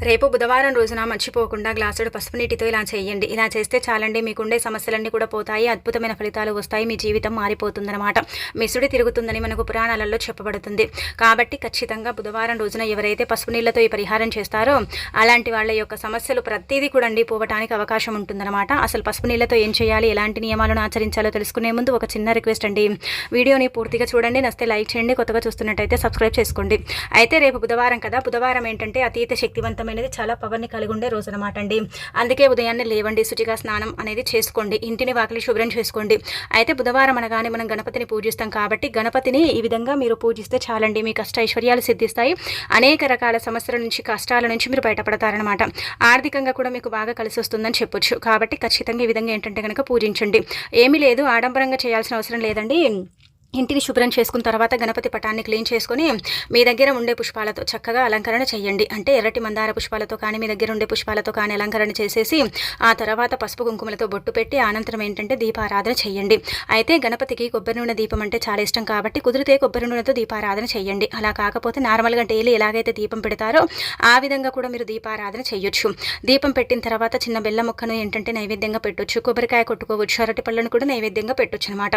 రేపు బుధవారం రోజున మర్చిపోకుండా గ్లాసుడు పసుపు నీటితో ఇలా చేయండి. ఇలా చేస్తే చాలండి, మీకుండే సమస్యలన్నీ కూడా పోతాయి, అద్భుతమైన ఫలితాలు వస్తాయి, మీ జీవితం మారిపోతుందన్నమాట. మిసుడి తిరుగుతుందని మనకు పురాణాలలో చెప్పబడుతుంది. కాబట్టి ఖచ్చితంగా బుధవారం రోజున ఎవరైతే పసుపు నీళ్లతో ఈ పరిహారం చేస్తారో అలాంటి వాళ్ళ యొక్క సమస్యలు ప్రతిదీ కూడా పోవటానికి అవకాశం ఉంటుందన్నమాట. అసలు పసుపు నీళ్లతో ఏం చేయాలి, ఎలాంటి నియమాలను ఆచరించాలో తెలుసుకునే ముందు ఒక చిన్న రిక్వెస్ట్ అండి, వీడియోని పూర్తిగా చూడండి, నస్తే లైక్ చేయండి, కొత్తగా చూస్తున్నట్టయితే సబ్స్క్రైబ్ చేసుకోండి. అయితే రేపు బుధవారం కదా, బుధవారం ఏంటంటే అతీత శక్తివంతమైన చాలా పవర్ని కలిగి ఉండే రోజు అనమాట అండి. అందుకే ఉదయాన్నే లేవండి, శుచిగా స్నానం అనేది చేసుకోండి, ఇంటిని వాకిలి శుభ్రం చేసుకోండి. అయితే బుధవారం అనగానే మనం గణపతిని పూజిస్తాం కాబట్టి గణపతిని ఈ విధంగా మీరు పూజిస్తే చాలండి, మీ కష్ట ఐశ్వర్యాలు సిద్ధిస్తాయి, అనేక రకాల సమస్యల నుంచి కష్టాల నుంచి మీరు బయటపడతారనమాట. ఆర్థికంగా కూడా మీకు బాగా కలిసి వస్తుందని చెప్పొచ్చు. కాబట్టి ఖచ్చితంగా ఈ విధంగా ఏంటంటే కనుక పూజించండి. ఏమీ లేదు, ఆడంబరంగా చేయాల్సిన అవసరం లేదండి. ఇంటిని శుభ్రం చేసుకున్న తర్వాత గణపతి పటాన్ని క్లీన్ చేసుకొని మీ దగ్గర ఉండే పుష్పాలతో చక్కగా అలంకరణ చేయండి. అంటే ఎర్రటి మందార పుష్పాలతో కానీ మీ దగ్గర ఉండే పుష్పాలతో కానీ అలంకరణ చేసేసి ఆ తర్వాత పసుపు కుంకుమలతో బొట్టు పెట్టి అనంతరం ఏంటంటే దీపారాధన చేయండి. అయితే గణపతికి కొబ్బరి నూనె దీపం అంటే చాలా ఇష్టం కాబట్టి కుదిరితే కొబ్బరి నూనెతో దీపారాధన చేయండి. అలా కాకపోతే నార్మల్గా డైలీ ఎలాగైతే దీపం పెడతారో ఆ విధంగా కూడా మీరు దీపారాధన చేయొచ్చు. దీపం పెట్టిన తర్వాత చిన్న బెల్లం ముక్కను ఏంటంటే నైవేద్యంగా పెట్టొచ్చు, కొబ్బరికాయ కొట్టుకోవచ్చు, అరటి పళ్ళను కూడా నైవేద్యంగా పెట్టొచ్చు అనమాట.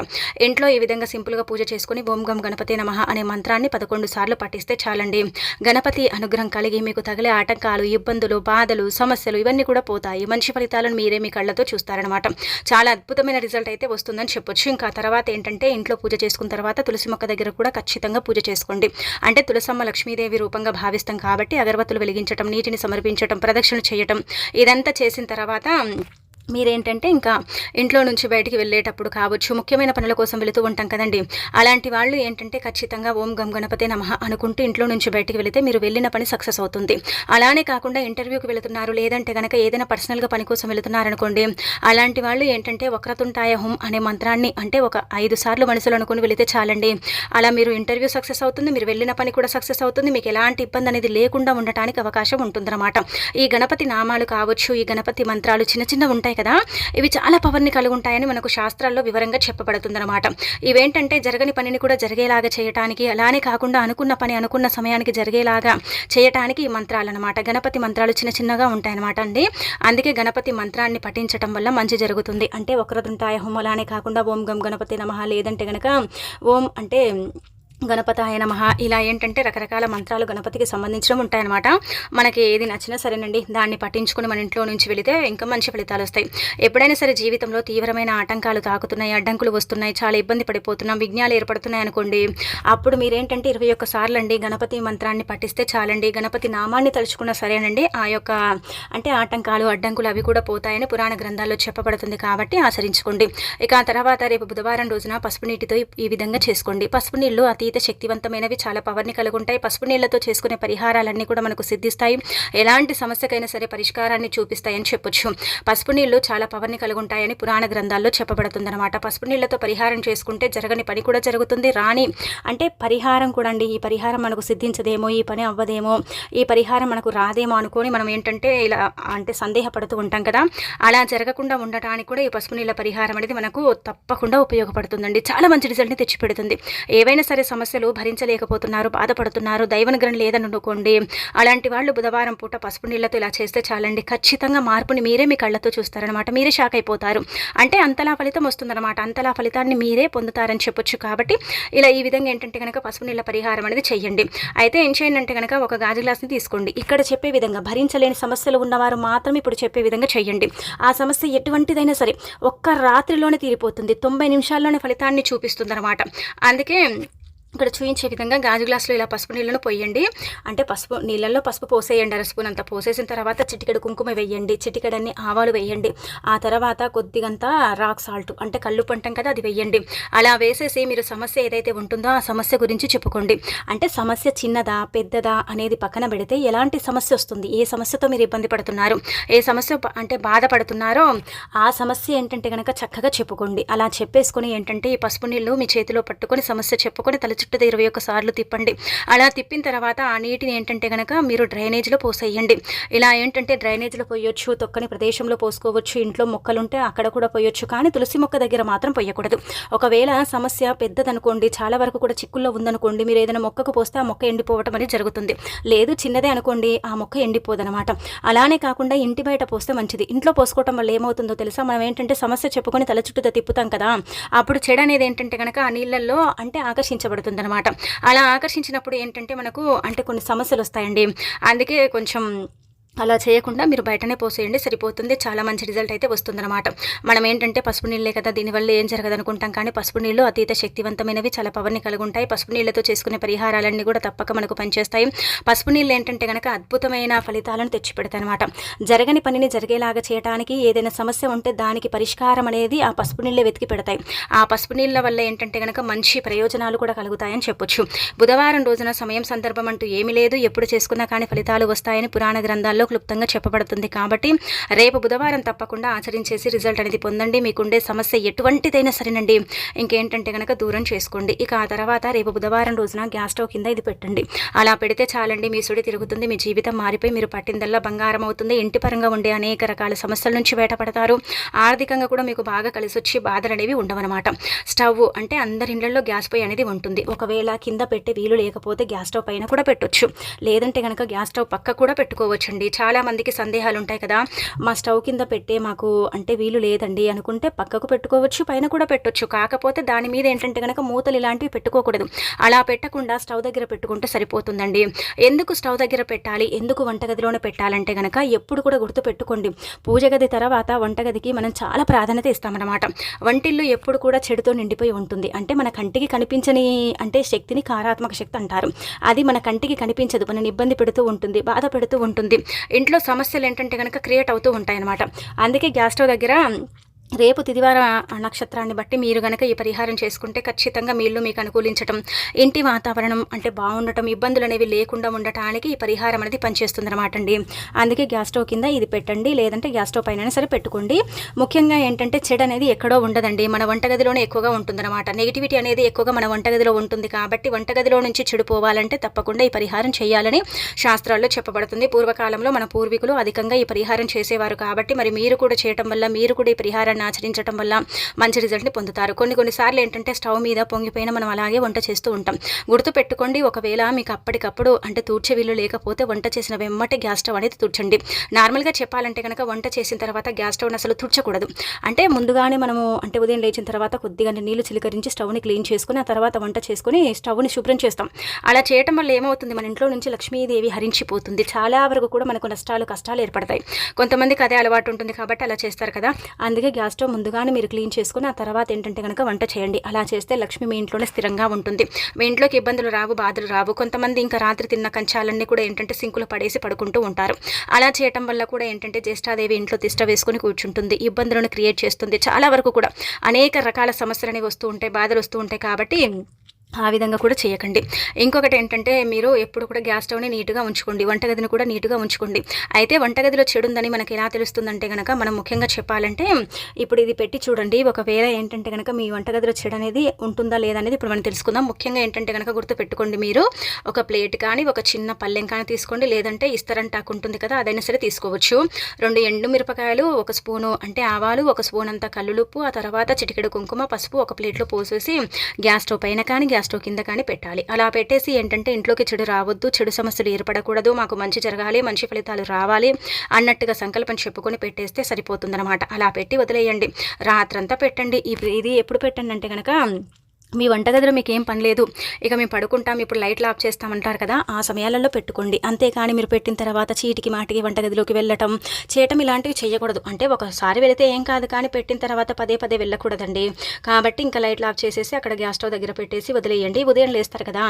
ఇంట్లో ఈ విధంగా సింపుల్గా పూజ చేసుకుని ఓం గం గణపతి నమః అనే మంత్రాన్ని 11 సార్లు పఠిస్తే చాలండి. గణపతి అనుగ్రహం కలిగి మీకు తగిలే ఆటంకాలు, ఇబ్బందులు, బాధలు, సమస్యలు ఇవన్నీ కూడా పోతాయి. మంచి ఫలితాలను మీరే మీ కళ్ళతో చూస్తారనమాట. చాలా అద్భుతమైన రిజల్ట్ అయితే వస్తుందని చెప్పొచ్చు. ఇంకా తర్వాత ఏంటంటే ఇంట్లో పూజ చేసుకున్న తర్వాత తులసి మొక్క దగ్గర కూడా ఖచ్చితంగా పూజ చేసుకోండి. అంటే తులసమ్మ లక్ష్మీదేవి రూపంగా భావిస్తాం కాబట్టి అగరబత్తులు వెలిగించడం, నీటిని సమర్పించడం, ప్రదక్షిణ చేయటం ఇదంతా చేసిన తర్వాత మీరేంటంటే ఇంకా ఇంట్లో నుంచి బయటికి వెళ్ళేటప్పుడు కావచ్చు, ముఖ్యమైన పనుల కోసం వెళుతూ ఉంటాం కదండి, అలాంటి వాళ్ళు ఏంటంటే ఖచ్చితంగా ఓం గం గణపతి నమః అనుకుంటూ ఇంట్లో నుంచి బయటికి వెళితే మీరు వెళ్ళిన పని సక్సెస్ అవుతుంది. అలానే కాకుండా ఇంటర్వ్యూకి వెళుతున్నారు, లేదంటే కనుక ఏదైనా పర్సనల్గా పని కోసం వెళుతున్నారనుకోండి, అలాంటి వాళ్ళు ఏంటంటే వక్రతుంటాయ హుం అనే మంత్రాన్ని అంటే ఒక 5 సార్లు మనసులో అనుకుని వెళితే చాలండి. అలా మీరు ఇంటర్వ్యూ సక్సెస్ అవుతుంది, మీరు వెళ్ళిన పని కూడా సక్సెస్ అవుతుంది, మీకు ఎలాంటి ఇబ్బంది అనేది లేకుండా ఉండటానికి అవకాశం ఉంటుందన్నమాట. ఈ గణపతి నామాలు కావచ్చు, ఈ గణపతి మంత్రాలు చిన్న చిన్న ఉంటాయి కదా, ఇవి చాలా పవర్ని కలిగి ఉంటాయని మనకు శాస్త్రాల్లో వివరంగా చెప్పబడుతుందన్నమాట. ఇవేంటంటే జరగని పనిని కూడా జరిగేలాగా చేయటానికి, అలానే కాకుండా అనుకున్న పని అనుకున్న సమయానికి జరిగేలాగా చేయటానికి ఈ మంత్రాలు అనమాట. గణపతి మంత్రాలు చిన్న చిన్నగా ఉంటాయన్నమాట అండి. అందుకే గణపతి మంత్రాన్ని పఠించటం వల్ల మంచి జరుగుతుంది. అంటే వక్రతుంటాయ హోం అలానే కాకుండా ఓం గం గణపతి నమః, లేదంటే గనక ఓం అంటే గణపతాయ నమః, ఇలా ఏంటంటే రకరకాల మంత్రాలు గణపతికి సంబంధించడం ఉంటాయన్నమాట. మనకి ఏది నచ్చినా సరేనండి, దాన్ని పఠించుకుని మన ఇంట్లో నుంచి వెళితే ఇంకా మంచి ఫలితాలు వస్తాయి. ఎప్పుడైనా సరే జీవితంలో తీవ్రమైన ఆటంకాలు తాకుతున్నాయి, అడ్డంకులు వస్తున్నాయి, చాలా ఇబ్బంది పడిపోతున్నాం, విఘ్నాలు ఏర్పడుతున్నాయి అనుకోండి, అప్పుడు మీరేంటంటే 21 సార్లు అండి గణపతి మంత్రాన్ని పఠిస్తే చాలండి. గణపతి నామాన్ని తలుచుకున్నా సరేనండి, ఆ యొక్క అంటే ఆటంకాలు అడ్డంకులు అవి కూడా పోతాయని పురాణ గ్రంథాల్లో చెప్పబడుతుంది కాబట్టి ఆచరించుకోండి. ఇక ఆ తర్వాత రేపు బుధవారం రోజున పసుపు నీటితో ఈ విధంగా చేసుకోండి. పసుపు నీళ్లు అతీత శక్తివంతమైనవి, చాలా పవర్ని కలిగి ఉంటాయి. పసుపు నీళ్లతో చేసుకునే పరిహారాలన్నీ కూడా మనకు సిద్ధిస్తాయి, ఎలాంటి సమస్యకైనా సరే పరిష్కారాన్ని చూపిస్తాయని చెప్పొచ్చు. పసుపు నీళ్లు చాలా పవర్ని కలిగి ఉంటాయని పురాణ గ్రంథాల్లో చెప్పబడుతుందన్నమాట. పసుపు నీళ్లతో పరిహారం చేసుకుంటే జరగని పని కూడా జరుగుతుంది, రాని అంటే పరిహారం కూడా అండి, ఈ పరిహారం మనకు సిద్ధించదేమో, ఈ పని అవ్వదేమో, ఈ పరిహారం మనకు రాదేమో అనుకొని మనం ఏంటంటే ఇలా అంటే సందేహపడుతూ ఉంటాం కదా, అలా జరగకుండా ఉండటానికి కూడా ఈ పసుపు నీళ్ళ పరిహారం అనేది మనకు తప్పకుండా ఉపయోగపడుతుందండి. చాలా మంచి రిజల్ట్ని తెచ్చిపెడుతుంది. ఏవైనా సరే సమస్యలు భరించలేకపోతున్నారు, బాధపడుతున్నారు, దైవనుగ్రహం లేదనుకోండి, అలాంటి వాళ్ళు బుధవారం పూట పసుపు నీళ్లతో ఇలా చేస్తే చాలండి, ఖచ్చితంగా మార్పుని మీరే మీ కళ్ళతో చూస్తారనమాట. మీరే షాక్ అయిపోతారు. అంటే అంతలా ఫలితం వస్తుందన్నమాట, అంతలా ఫలితాన్ని మీరే పొందుతారని చెప్పొచ్చు. కాబట్టి ఇలా ఈ విధంగా ఏంటంటే కనుక పసుపు నీళ్ళ పరిహారం అనేది చేయండి. అయితే ఏం చేయండి అంటే కనుక ఒక గాజు గ్లాస్ని తీసుకోండి. ఇక్కడ చెప్పే విధంగా భరించలేని సమస్యలు ఉన్నవారు మాత్రం ఇప్పుడు చెప్పే విధంగా చేయండి. ఆ సమస్య ఎటువంటిదైనా సరే ఒక్క రాత్రిలోనే తీరిపోతుంది, 90 నిమిషాల్లోనే ఫలితాన్ని చూపిస్తుంది. అందుకే ఇక్కడ చూపించే విధంగా గాజు గ్లాసులో ఇలా పసుపు నీళ్ళను పోయండి. అంటే పసుపు నీళ్ళల్లో పసుపు పోసేయండి, 1 స్పూన్ అంతా పోసేసిన తర్వాత చిటికెడు కుంకుమ వేయండి, చిటికెడన్ని ఆవాలు వేయండి, ఆ తర్వాత కొద్దిగంతా రాక్ సాల్ట్ అంటే కళ్ళు పంటాం కదా, అది వేయండి. అలా వేసేసి మీరు సమస్య ఏదైతే ఉంటుందో ఆ సమస్య గురించి చెప్పుకోండి. అంటే సమస్య చిన్నదా పెద్దదా అనేది పక్కన పెడితే ఎలాంటి సమస్య వస్తుంది, ఏ సమస్యతో మీరు ఇబ్బంది పడుతున్నారు, ఏ సమస్య అంటే బాధపడుతున్నారో ఆ సమస్య ఏంటంటే కనుక చక్కగా చెప్పుకోండి. అలా చెప్పేసుకొని ఏంటంటే ఈ పసుపు నీళ్ళు మీ చేతిలో పట్టుకొని సమస్య చెప్పుకొని తలుచుకోండి. చుట్టూ 21 సార్లు తిప్పండి. అలా తిప్పిన తర్వాత ఆ నీటిని ఏంటంటే గనక మీరు డ్రైనేజ్‌లో పోసేయండి. ఇలా ఏంటంటే డ్రైనేజ్‌లో పోయొచ్చు, తొక్కని ప్రదేశంలో పోసుకోవచ్చు, ఇంట్లో మొక్కలుంటే అక్కడ కూడా పోయొచ్చు. కానీ తులసి మొక్క దగ్గర మాత్రం పొయ్యకూడదు. ఒకవేళ సమస్య పెద్దదనుకోండి, చాలా వరకు కూడా చిక్కుల్లో ఉందనుకోండి, మీరు ఏదైనా మొక్కకు పోస్తే ఆ మొక్క ఎండిపోవటం అనేది జరుగుతుంది. లేదు చిన్నదే అనుకోండి, ఆ మొక్క ఎండిపోదనమాట. అలానే కాకుండా ఇంటి బయట పోస్తే మంచిది. ఇంట్లో పోసుకోవటం వల్ల ఏమవుతుందో తెలుసా? మనం ఏంటంటే సమస్య చెప్పుకొని తల చుట్టూతా తిప్పుతాం కదా, అప్పుడు చెడు అనేది ఏంటంటే గనక ఆ నీళ్ళల్లో అంటే ఆకర్షించబడుతుందనమాట. అలా ఆకర్షించినప్పుడు ఏంటంటే మనకు అంటే కొన్ని సమస్యలు వస్తాయండి. అందుకే కొంచెం అలా చేయకుండా మీరు బయటనే పోసేయండి, సరిపోతుంది. చాలా మంచి రిజల్ట్ అయితే వస్తుందన్నమాట. మనం ఏంటంటే పసుపు నీళ్ళే కదా, దీనివల్ల ఏం జరగదు అనుకుంటాం. కానీ పసుపు నీళ్ళు అతీత శక్తివంతమైనవి, చాలా పవర్ని కలిగి ఉంటాయి. పసుపు నీళ్ళతో చేసుకునే పరిహారాలన్నీ కూడా తప్పక మనకు పనిచేస్తాయి. పసుపు నీళ్ళు ఏంటంటే కనుక అద్భుతమైన ఫలితాలను తెచ్చిపెడతాయి అనమాట. జరగని పనిని జరిగేలాగా చేయడానికి, ఏదైనా సమస్య ఉంటే దానికి పరిష్కారం అనేది ఆ పసుపు నీళ్ళే వెతికి పెడతాయి. ఆ పసుపు నీళ్ళ వల్ల ఏంటంటే కనుక మంచి ప్రయోజనాలు కూడా కలుగుతాయని చెప్పొచ్చు. బుధవారం రోజున సమయం సందర్భం అంటూ ఏమీ లేదు, ఎప్పుడు చేసుకున్నా కానీ ఫలితాలు వస్తాయని పురాణ గ్రంథాల్లో క్లుప్తంగా చెప్పబడుతుంది. కాబట్టి రేపు బుధవారం తప్పకుండా ఆచరించేసి రిజల్ట్ అనేది పొందండి. మీకుండే సమస్య ఎటువంటిదైనా సరేనండి, ఇంకేంటంటే కనుక దూరం చేసుకోండి. ఇక ఆ తర్వాత రేపు బుధవారం రోజున గ్యాస్ స్టవ్ కింద ఇది పెట్టండి. అలా పెడితే చాలండి, మీ సుడి తిరుగుతుంది, మీ జీవితం మారిపోయి మీరు పట్టిందల్లా బంగారం అవుతుంది. ఇంటి పరంగా ఉండే అనేక రకాల సమస్యల నుంచి బయటపడతారు. ఆర్థికంగా కూడా మీకు బాగా కలిసి వచ్చి బాధలు అనేవి ఉండవన్నమాట. స్టవ్ అంటే అందరి ఇళ్లలో గ్యాస్ పొయ్యి అనేది ఉంటుంది. ఒకవేళ కింద పెట్టే వీలు లేకపోతే గ్యాస్ స్టవ్ పైన కూడా పెట్టొచ్చు, లేదంటే కనుక గ్యాస్ స్టవ్ పక్క కూడా పెట్టుకోవచ్చండి. చాలా మందికి సందేహాలు ఉంటాయి కదా, మా స్టవ్ కింద పెట్టే మాకు అంటే వీలు లేదండి అనుకుంటే పక్కకు పెట్టుకోవచ్చు, పైన కూడా పెట్టొచ్చు. కాకపోతే దాని మీద ఏంటంటే కనుక మూతలు ఇలాంటివి పెట్టుకోకూడదు. అలా పెట్టకుండా స్టవ్ దగ్గర పెట్టుకుంటే సరిపోతుందండి. ఎందుకు స్టవ్ దగ్గర పెట్టాలి, ఎందుకు వంటగదిలోనే పెట్టాలంటే కనుక ఎప్పుడు కూడా గుర్తు పెట్టుకోండి, పూజ గది తర్వాత వంటగదికి మనం చాలా ప్రాధాన్యత ఇస్తామన్నమాట. వంటిల్లు ఎప్పుడు కూడా చెడుతో నిండిపోయి ఉంటుంది. అంటే మన కంటికి కనిపించని అంటే శక్తిని కారాత్మక శక్తి అంటారు. అది మన కంటికి కనిపించదు, మనని ఇబ్బంది పెడుతూ ఉంటుంది, బాధ పెడుతూ ఉంటుంది. ఇంట్లో సమస్యలు ఏంటంటే కనుక క్రియేట్ అవుతూ ఉంటాయన్నమాట. అందుకే గ్యాస్ స్టవ్ దగ్గర రేపు తిదివార నక్షత్రాన్ని బట్టి మీరు గనక ఈ పరిహారం చేసుకుంటే ఖచ్చితంగా మీ ఇల్లు మీకు అనుకూలించటం, ఇంటి వాతావరణం అంటే బాగుండటం, ఇబ్బందులు అనేవి లేకుండా ఉండటానికి ఈ పరిహారం అనేది పనిచేస్తుంది అనమాట అండి. అందుకే గ్యాస్ స్టవ్ కింద ఇది పెట్టండి, లేదంటే గ్యాస్ స్టవ్ పైన సరే పెట్టుకోండి. ముఖ్యంగా ఏంటంటే చెడు అనేది ఎక్కడో ఉండదండి, మన వంటగదిలోనే ఎక్కువగా ఉంటుందన్నమాట. నెగిటివిటీ అనేది ఎక్కువగా మన వంటగదిలో ఉంటుంది. కాబట్టి వంటగదిలో నుంచి చెడు పోవాలంటే తప్పకుండా ఈ పరిహారం చేయాలని శాస్త్రాల్లో చెప్పబడుతుంది. పూర్వకాలంలో మన పూర్వీకులు అధికంగా ఈ పరిహారం చేసేవారు. కాబట్టి మరి మీరు కూడా చేయటం వల్ల, మీరు కూడా ఈ పరిహారాన్ని ఆచరించడం వల్ల మంచి రిజల్ట్ని పొందుతారు. కొన్నిసార్లు ఏంటంటే స్టవ్ మీద పొంగిపోయిన మనం అలాగే వంట చేస్తూ ఉంటాం. గుర్తు పెట్టుకోండి, ఒకవేళ మీకు అప్పటికప్పుడు అంటే తూడ్చే వీళ్ళు లేకపోతే వంట చేసిన వెమ్మటే గ్యాస్ స్టవ్ అనేది తుడ్చండి. నార్మల్గా చెప్పాలంటే కనుక వంట చేసిన తర్వాత గ్యాస్ స్టవ్ని అసలు తుడ్చకూడదు. అంటే ముందుగానే మనము అంటే ఉదయం లేచిన తర్వాత కొద్దిగా నీళ్లు చిలకరించి స్టవ్ని క్లీన్ చేసుకుని ఆ తర్వాత వంట చేసుకుని స్టవ్ని శుభ్రం చేస్తాం. అలా చేయటం వల్ల ఏమవుతుంది, మన ఇంట్లో నుంచి లక్ష్మీదేవి హరించిపోతుంది. చాలా వరకు కూడా మనకు నష్టాలు కష్టాలు ఏర్పడతాయి. కొంతమందికి అదే అలవాటు ఉంటుంది కాబట్టి అలా చేస్తారు కదా. అందుకే గ్యాస్ స్టవ్ ముందుగానే మీరు క్లీన్ చేసుకుని ఆ తర్వాత ఏంటంటే కనుక వంట చేయండి. అలా చేస్తే లక్ష్మి మీ ఇంట్లోనే స్థిరంగా ఉంటుంది. మీ ఇంట్లోకి ఇబ్బందులు రావు, బాధలు రావు. కొంతమంది ఇంకా రాత్రి తిన్న కంచాలన్నీ కూడా ఏంటంటే సింకులు పడేసి పడుకుంటూ ఉంటారు. అలా చేయటం వల్ల కూడా ఏంటంటే జ్యేష్ఠాదేవి ఇంట్లో తిష్ట వేసుకుని కూర్చుంటుంది, ఇబ్బందులను క్రియేట్ చేస్తుంది. చాలా వరకు కూడా అనేక రకాల సమస్యలు అనేవి వస్తూ ఉంటాయి, బాధలు వస్తూ ఉంటాయి. కాబట్టి ఆ విధంగా కూడా చేయకండి. ఇంకొకటి ఏంటంటే మీరు ఎప్పుడు కూడా గ్యాస్ స్టవ్ని నీట్గా ఉంచుకోండి, వంటగదిని కూడా నీట్గా ఉంచుకోండి. అయితే వంటగదిలో చెడు ఉందని మనకి ఎలా తెలుస్తుందంటే కనుక మనం ముఖ్యంగా చెప్పాలంటే ఇప్పుడు ఇది పెట్టి చూడండి. ఒకవేళ ఏంటంటే కనుక మీ వంటగదిలో చెడు అనేది ఉంటుందా లేదా అనేది ఇప్పుడు మనం తెలుసుకుందాం. ముఖ్యంగా ఏంటంటే కనుక గుర్తు పెట్టుకోండి, మీరు ఒక ప్లేట్ కానీ ఒక చిన్న పల్లెం కానీ తీసుకోండి, లేదంటే ఇస్తరంటాకు ఉంటుంది కదా అదైనా సరే తీసుకోవచ్చు. 2 ఎండు మిరపకాయలు, 1 స్పూను అంటే ఆవాలు, 1 స్పూన్ అంతా కల్లులుప్పు, ఆ తర్వాత చిటికెడు కుంకుమ, పసుపు ఒక ప్లేట్లో పోసేసి గ్యాస్ స్టవ్ పైన కానీ గ్యాస్ స్టవ్ కింద కానీ పెట్టాలి. అలా పెట్టేసి ఏంటంటే ఇంట్లోకి చెడు రావద్దు, చెడు సమస్యలు ఏర్పడకూడదు, మాకు మంచి జరగాలి, మంచి ఫలితాలు రావాలి అన్నట్టుగా సంకల్పం చెప్పుకొని పెట్టేస్తే సరిపోతుందన్నమాట. అలా పెట్టి వదిలేయండి, రాత్రంతా పెట్టండి. ఇది ఎప్పుడు పెట్టండి అంటే కనుక మీ వంటగదిలో మీకు ఏం పని లేదు, ఇక మేము పడుకుంటాం, ఇప్పుడు లైట్లు ఆఫ్ చేస్తామంటారు కదా, ఆ సమయాలలో పెట్టుకోండి. అంతేకాని మీరు పెట్టిన తర్వాత చీటికి మాటికి వంటగదిలోకి వెళ్ళటం చేయటం ఇలాంటివి చేయకూడదు. అంటే ఒకసారి వెళితే ఏం కాదు, కానీ పెట్టిన తర్వాత పదే పదే వెళ్ళకూడదండి. కాబట్టి ఇంకా లైట్లు ఆఫ్ చేసేసి అక్కడ గ్యాస్ స్టవ్ దగ్గర పెట్టేసి వదిలేయండి. ఉదయం లేస్తారు కదా,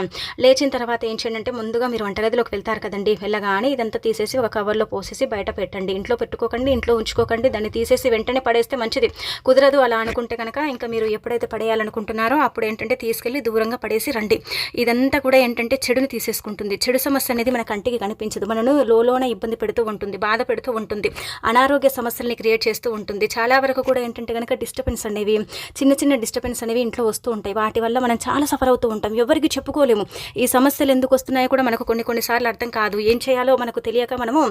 లేచిన తర్వాత ఏం చేయండి అంటే ముందుగా మీరు వంటగదిలోకి వెళ్తారు కదండి, వెళ్ళగానే ఇదంతా తీసేసి ఒక కవర్లో పోసేసి బయట పెట్టండి. ఇంట్లో పెట్టుకోకండి, ఇంట్లో ఉంచుకోకండి, దాన్ని తీసేసి వెంటనే పడేస్తే మంచిది. కుదరదు అలా అనుకుంటే కనుక ఇంకా మీరు ఎప్పుడైతే పడేయాలనుకుంటున్నారో అప్పుడు ఏంటంటే తీసుకెళ్ళి దూరంగా పడేసి రండి. ఇదంతా కూడా ఏంటంటే చెడుని తీసేసుకుంటుంది. చెడు సమస్య అనేది మన కంటికి కనిపించదు, మనను లోలోనే ఇబ్బంది పెడుతూ ఉంటుంది, బాధ పెడుతూ ఉంటుంది, అనారోగ్య సమస్యల్ని క్రియేట్ చేస్తూ ఉంటుంది. చాలా వరకు కూడా ఏంటంటే కనుక డిస్టర్బెన్స్ అనేవి, చిన్న చిన్న డిస్టర్బెన్స్ అనేవి ఇంట్లో వస్తూ ఉంటాయి. వాటి వల్ల మనం చాలా సఫర్ అవుతూ ఉంటాం, ఎవరికి చెప్పుకోలేము. ఈ సమస్యలు ఎందుకు వస్తున్నాయో కూడా మనకు కొన్నిసార్లు అర్థం కాదు. ఏం చేయాలో మనకు తెలియక మనము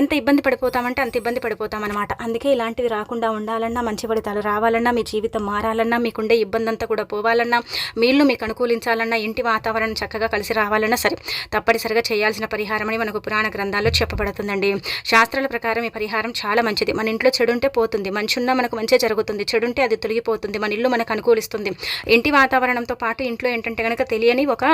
ఎంత ఇబ్బంది పడిపోతామంటే అంత ఇబ్బంది పడిపోతాం అనమాట. అందుకే ఇలాంటివి రాకుండా ఉండాలన్నా, మంచి ఫలితాలు రావాలన్నా, మీ జీవితం మారాలన్నా, మీకుండే ఇబ్బంది అంతా కూడా పోవాలన్నా, మీళ్ళు మీకు అనుకూలించాలన్నా, ఇంటి వాతావరణం చక్కగా కలిసి రావాలన్నా సరే తప్పనిసరిగా చేయాల్సిన పరిహారం అని మనకు పురాణ గ్రంథాల్లో చెప్పబడుతుందండి. శాస్త్రాల ప్రకారం ఈ పరిహారం చాలా మంచిది. మన ఇంట్లో చెడు ఉంటే పోతుంది, మంచి ఉన్నా మనకు మంచి జరుగుతుంది, చెడుంటే అది తొలగిపోతుంది, మన ఇల్లు మనకు అనుకూలిస్తుంది. ఇంటి వాతావరణంతో పాటు ఇంట్లో ఏంటంటే కనుక తెలియని ఒక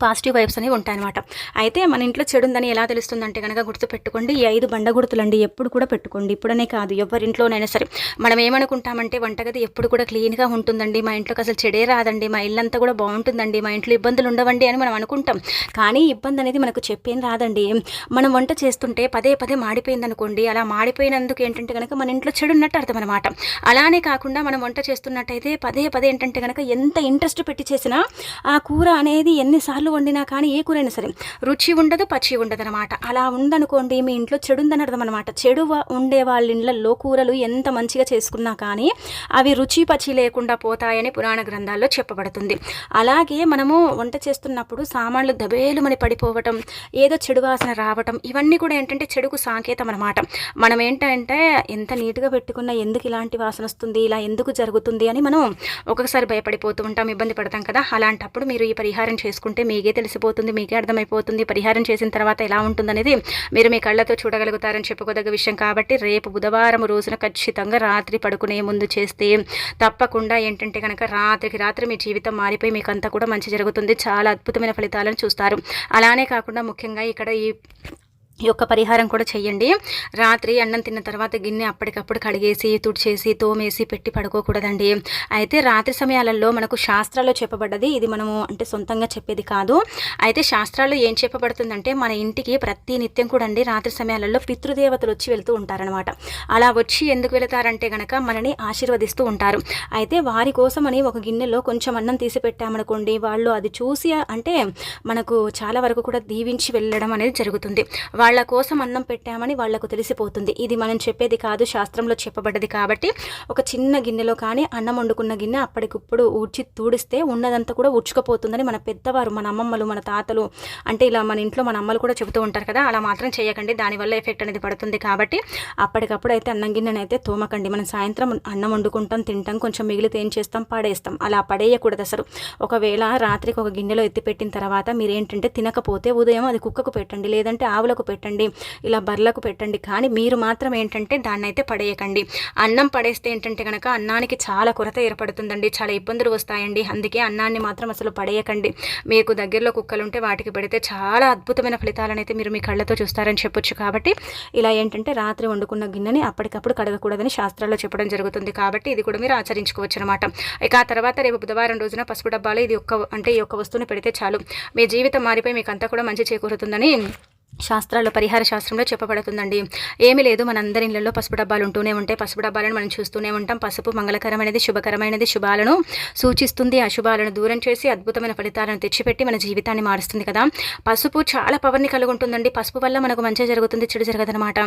పాజిటివ్ వైబ్స్ అనేవి ఉంటాయన్నమాట. అయితే మన ఇంట్లో చెడు ఉందని ఎలా తెలుస్తుందంటే కనుక గుర్తుపెట్టుకోండి, ఈ 5 బండగుర్తులండి ఎప్పుడు కూడా పెట్టుకోండి. ఇప్పుడనే కాదు, ఎవరింట్లోనైనా సరే. మనం ఏమనుకుంటామంటే వంటగది ఎప్పుడు కూడా క్లీన్గా ఉంటుందండి, మా ఇంట్లోకి అసలు చెడే రాదండి, మా ఇల్లంతా కూడా బాగుంటుందండి, మా ఇంట్లో ఇబ్బందులు ఉండవండి అని మనం అనుకుంటాం. కానీ ఇబ్బంది అనేది మనకు చెప్పేం రాదండి. మనం వంట చేస్తుంటే పదే పదే మాడిపోయింది అనుకోండి, అలా మాడిపోయినందుకు ఏంటంటే కనుక మన ఇంట్లో చెడు ఉన్నట్టు అర్థం అనమాట. అలానే కాకుండా మనం వంట చేస్తున్నట్టయితే పదే పదే ఏంటంటే కనుక ఎంత ఇంట్రెస్ట్ పెట్టి చేసినా ఆ కూర అనేది ఎన్నిసార్లు వండినా కానీ ఏ కూరైనా సరే రుచి ఉండదు, పచ్చి ఉండదు అనమాట. అలా ఉందనుకోండి, మీ ఇంట్లో చెడు ఉందని అర్థం అనమాట. చెడు ఉండే వాళ్ళ ఇళ్లలో కూరలు ఎంత మంచిగా చేసుకున్నా కానీ అవి రుచి పచ్చి లేకుండా పోతాయని పురాణ గ్రంథాల్లో చెప్పబడుతుంది. అలాగే మనము వంట చేస్తున్నప్పుడు సామాన్లు దబేలుమని పడిపోవటం, ఏదో చెడు వాసన రావటం, ఇవన్నీ కూడా ఏంటంటే చెడుకు సాంకేతం అనమాట. మనం ఏంటంటే ఎంత నీట్గా పెట్టుకున్నా ఎందుకు ఇలాంటి వాసన వస్తుంది, ఇలా ఎందుకు జరుగుతుంది అని మనం ఒక్కొక్కసారి భయపడిపోతూ ఉంటాం, ఇబ్బంది పడతాం కదా. అలాంటప్పుడు మీరు ఈ పరిహారం చేసుకుంటే మీకే తెలిసిపోతుంది, మీకే అర్థమైపోతుంది. పరిహారం చేసిన తర్వాత ఎలా ఉంటుందనేది మీరు మీ కళ్ళతో చూడగలుగుతారని చెప్పుకోదగ్గ విషయం. కాబట్టి రేపు బుధవారం రోజున ఖచ్చితంగా రాత్రి పడుకునే ముందు చేస్తే తప్పకుండా ఏంటంటే కనుక రాత్రికి రాత్రి మీ జీవితం మారిపోయి మీకు అంతా కూడా మంచి జరుగుతుంది, చాలా అద్భుతమైన ఫలితాలను చూస్తారు. అలానే కాకుండా ముఖ్యంగా ఇక్కడ ఈ యొక్క పరిహారం కూడా చెయ్యండి. రాత్రి అన్నం తిన్న తర్వాత గిన్నె అప్పటికప్పుడు కడిగేసి, తుడిచేసి, తోమేసి పెట్టి పడుకోకూడదండి. అయితే రాత్రి సమయాలలో మనకు శాస్త్రాల్లో చెప్పబడ్డది, ఇది మనము అంటే సొంతంగా చెప్పేది కాదు. అయితే శాస్త్రాల్లో ఏం చెప్పబడుతుందంటే మన ఇంటికి ప్రతి నిత్యం కూడా అండి రాత్రి సమయాలలో పితృదేవతలు వచ్చి వెళ్తూ ఉంటారనమాట. అలా వచ్చి ఎందుకు వెళతారంటే కనుక మనని ఆశీర్వదిస్తూ ఉంటారు. అయితే వారి కోసమని ఒక గిన్నెలో కొంచెం అన్నం తీసి పెట్టామనుకోండి, వాళ్ళు అది చూసి అంటే మనకు చాలా వరకు కూడా దీవించి వెళ్ళడం అనేది జరుగుతుంది. వాళ్ళ కోసం అన్నం పెట్టామని వాళ్లకు తెలిసిపోతుంది. ఇది మనం చెప్పేది కాదు, శాస్త్రంలో చెప్పబడ్డది. కాబట్టి ఒక చిన్న గిన్నెలో కానీ అన్నం వండుకున్న గిన్నె అప్పటికిప్పుడు ఊడ్చి తూడిస్తే ఉన్నదంతా కూడా ఉచ్చుకపోతుందని మన పెద్దవారు, మన అమ్మమ్మలు, మన తాతలు, అంటే ఇలా మన ఇంట్లో మన అమ్మలు కూడా చెబుతూ ఉంటారు కదా. అలా మాత్రం చేయకండి, దానివల్ల ఎఫెక్ట్ అనేది పడుతుంది. కాబట్టి అప్పటికప్పుడు అయితే అన్నం గిన్నెనైతే తోమకండి. మనం సాయంత్రం అన్నం వండుకుంటాం, తింటాం, కొంచెం మిగిలితే ఏం చేస్తాం, పడేస్తాం. అలా పడేయకూడదు అసలు. ఒకవేళ రాత్రికి ఒక గిన్నెలో ఎత్తిపెట్టిన తర్వాత మీరేంటంటే తినకపోతే ఉదయం అది కుక్కకు పెట్టండి, లేదంటే ఆవులకు పెట్టండి, ఇలా బర్లకు పెట్టండి. కానీ మీరు మాత్రం ఏంటంటే దాన్ని అయితే పడేయకండి. అన్నం పడేస్తే ఏంటంటే కనుక అన్నానికి చాలా కొరత ఏర్పడుతుందండి, చాలా ఇబ్బందులు వస్తాయండి. అందుకే అన్నాన్ని మాత్రం అసలు పడేయకండి. మీకు దగ్గరలో కుక్కలు ఉంటే వాటికి పెడితే చాలా అద్భుతమైన ఫలితాలను అయితే మీరు మీ కళ్ళతో చూస్తారని చెప్పొచ్చు. కాబట్టి ఇలా ఏంటంటే రాత్రి వండుకున్న గిన్నెని అప్పటికప్పుడు కడగకూడదని శాస్త్రాల్లో చెప్పడం జరుగుతుంది. కాబట్టి ఇది కూడా మీరు ఆచరించుకోవచ్చు అనమాట. ఇక ఆ తర్వాత రేపు బుధవారం రోజున పసుపు డబ్బాలో ఇది ఈ ఒక్క వస్తువుని పెడితే చాలు, మీ జీవితం మారిపోయి మీకు అంతా కూడా మంచి చేకూరుతుందని శాస్త్రాల్లో, పరిహార శాస్త్రంలో చెప్పబడుతుందండి. ఏమీ లేదు, మనందరి ఇళ్లలో పసుపు డబ్బాలు ఉంటూనే ఉంటాయి. పసుపు డబ్బాలను మనం చూస్తూనే ఉంటాం. పసుపు మంగళకరమైనది, శుభకరమైనది, శుభాలను సూచిస్తుంది, అశుభాలను దూరం చేసి అద్భుతమైన ఫలితాలను తెచ్చిపెట్టి మన జీవితాన్ని మారుస్తుంది కదా. పసుపు చాలా పవర్ని కలిగి ఉంటుందండి. పసుపు వల్ల మనకు మంచి జరుగుతుంది, చెడు జరగదనమాట.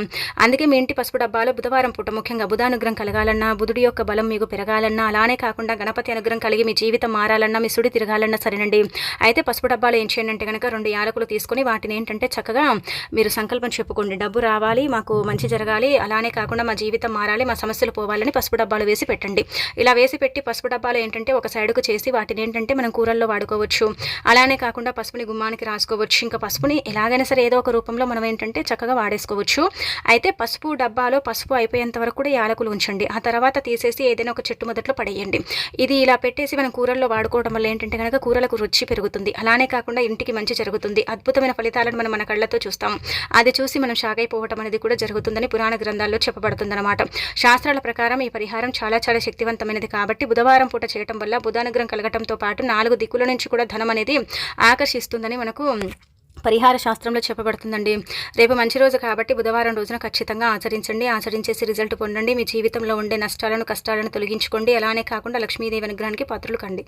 అందుకే మీ ఇంటి పసుపు డబ్బాలో బుధవారం పూట ముఖ్యంగా బుధానుగ్రహం కలగాలన్నా, బుధుడి యొక్క బలం మీకు పెరగాలన్నా, అలానే కాకుండా గణపతి అనుగ్రహం కలిగి మీ జీవితం మారాలన్నా, మీ సుడి తిరగాలన్నా సరేనండి. అయితే పసుపు డబ్బాలు ఏం చేయండి అంటే కనుక 2 యాలకులు తీసుకొని వాటిని ఏంటంటే చక్కగా మీరు సంకల్పం చెప్పుకోండి. డబ్బు రావాలి, మాకు మంచి జరగాలి, అలానే కాకుండా మా జీవితం మారాలి, మా సమస్యలు పోవాలని పసుపు డబ్బాలు వేసి పెట్టండి. ఇలా వేసి పెట్టి పసుపు డబ్బాలు ఏంటంటే ఒక సైడ్కు చేసి వాటిని ఏంటంటే మనం కూరల్లో వాడుకోవచ్చు. అలానే కాకుండా పసుపుని గుమ్మానికి రాసుకోవచ్చు. ఇంకా పసుపుని ఎలాగైనా సరే ఏదో ఒక రూపంలో మనం ఏంటంటే చక్కగా వాడేసుకోవచ్చు. అయితే పసుపు డబ్బాలో పసుపు అయిపోయేంత వరకు కూడా యాలకులు ఉంచండి. ఆ తర్వాత తీసేసి ఏదైనా ఒక చెట్టు మొదట్లో పడేయండి. ఇది ఇలా పెట్టేసి మనం కూరల్లో వాడుకోవడం వల్ల ఏంటంటే కనుక కూరలకు రుచి పెరుగుతుంది. అలానే కాకుండా ఇంటికి మంచి జరుగుతుంది. అద్భుతమైన ఫలితాలను మనం మన కళ్ళతో చూస్తాం. అది చూసి మనం షాక్ అయిపోవటం అనేది కూడా జరుగుతుందని పురాణ గ్రంథాల్లో చెప్పబడుతుందన్నమాట. శాస్త్రాల ప్రకారం ఈ పరిహారం చాలా చాలా శక్తివంతమైనది. కాబట్టి బుధవారం పూట చేయటం వల్ల బుధానుగ్రహం కలగటంతో పాటు 4 దిక్కుల నుంచి కూడా ధనం అనేది ఆకర్షిస్తుందని మనకు పరిహార శాస్త్రంలో చెప్పబడుతుందండి. రేపు మంచి రోజు కాబట్టి బుధవారం రోజున ఖచ్చితంగా ఆచరించండి. ఆచరించేసి రిజల్ట్ పొందండి. మీ జీవితంలో ఉండే నష్టాలను, కష్టాలను తొలగించుకోండి. అలానే కాకుండా లక్ష్మీదేవి అనుగ్రహానికి పాత్రలు కండి.